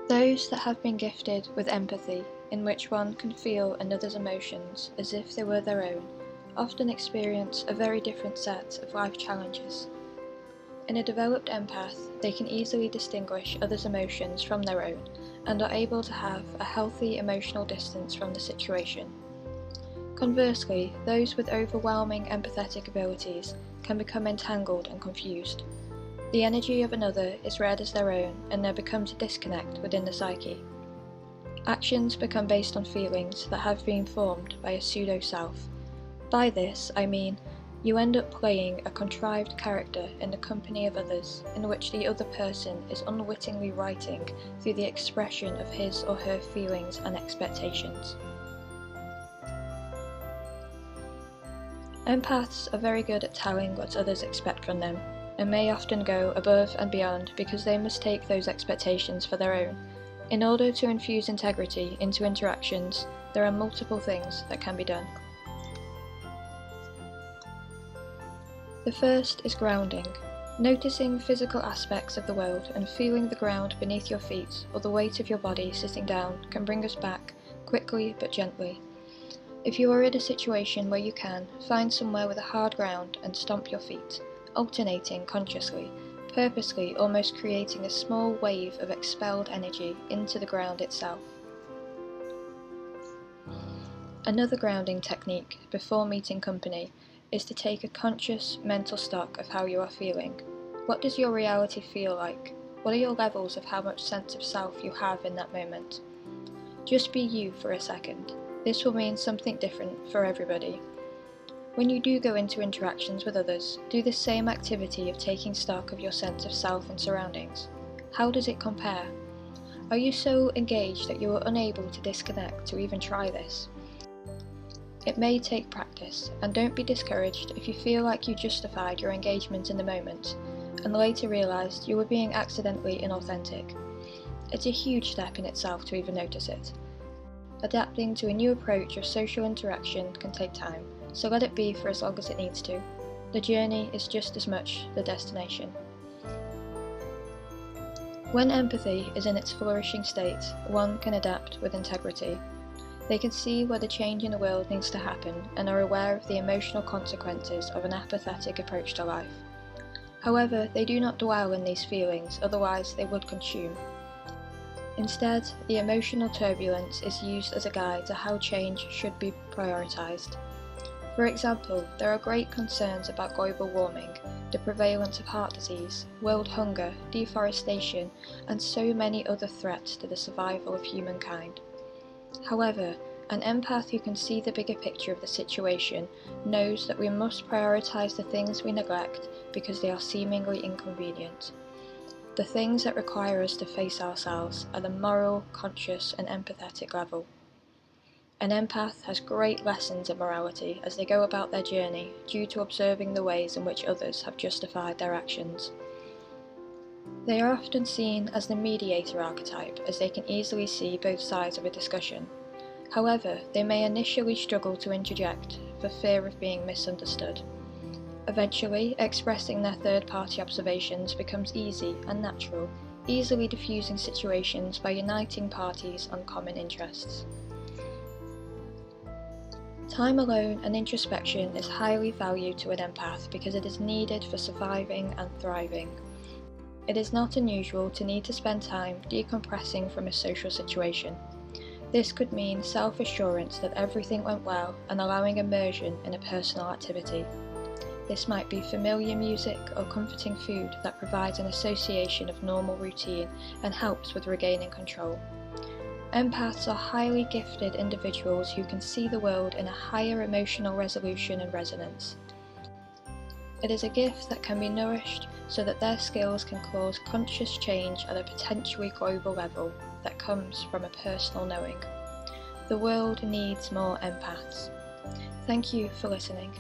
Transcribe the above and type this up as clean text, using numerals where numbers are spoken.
Those that have been gifted with empathy, in which one can feel another's emotions as if they were their own, often experience a very different set of life challenges. In a developed empath, they can easily distinguish others' emotions from their own and are able to have a healthy emotional distance from the situation. Conversely, those with overwhelming empathetic abilities can become entangled and confused. The energy of another is read as their own, and there becomes a disconnect within the psyche. Actions become based on feelings that have been formed by a pseudo-self. By this, I mean, you end up playing a contrived character in the company of others, in which the other person is unwittingly writing through the expression of his or her feelings and expectations. Empaths are very good at telling what others expect from them, and may often go above and beyond because they mistake those expectations for their own. In order to infuse integrity into interactions, there are multiple things that can be done. The first is grounding. Noticing physical aspects of the world and feeling the ground beneath your feet or the weight of your body sitting down can bring us back, quickly but gently. If you are in a situation where you can, find somewhere with a hard ground and stomp your feet, alternating consciously, purposely almost creating a small wave of expelled energy into the ground itself. Another grounding technique before meeting company is to take a conscious mental stock of how you are feeling. What does your reality feel like? What are your levels of how much sense of self you have in that moment? Just be you for a second. This will mean something different for everybody. When you do go into interactions with others, do the same activity of taking stock of your sense of self and surroundings. How does it compare? Are you so engaged that you are unable to disconnect to even try this? It may take practice, and don't be discouraged if you feel like you justified your engagement in the moment, and later realised you were being accidentally inauthentic. It's a huge step in itself to even notice it. Adapting to a new approach of social interaction can take time, so let it be for as long as it needs to. The journey is just as much the destination. When empathy is in its flourishing state, one can adapt with integrity. They can see where the change in the world needs to happen and are aware of the emotional consequences of an apathetic approach to life. However, they do not dwell in these feelings, otherwise they would consume. Instead, the emotional turbulence is used as a guide to how change should be prioritised. For example, there are great concerns about global warming, the prevalence of heart disease, world hunger, deforestation, and so many other threats to the survival of humankind. However, an empath who can see the bigger picture of the situation knows that we must prioritise the things we neglect because they are seemingly inconvenient. The things that require us to face ourselves are the moral, conscious and empathetic level. An empath has great lessons in morality as they go about their journey due to observing the ways in which others have justified their actions. They are often seen as the mediator archetype as they can easily see both sides of a discussion. However, they may initially struggle to interject for fear of being misunderstood. Eventually, expressing their third-party observations becomes easy and natural, easily diffusing situations by uniting parties on common interests. Time alone and introspection is highly valued to an empath because it is needed for surviving and thriving. It is not unusual to need to spend time decompressing from a social situation. This could mean self-assurance that everything went well and allowing immersion in a personal activity. This might be familiar music or comforting food that provides an association of normal routine and helps with regaining control. Empaths are highly gifted individuals who can see the world in a higher emotional resolution and resonance. It is a gift that can be nourished so that their skills can cause conscious change at a potentially global level that comes from a personal knowing. The world needs more empaths. Thank you for listening.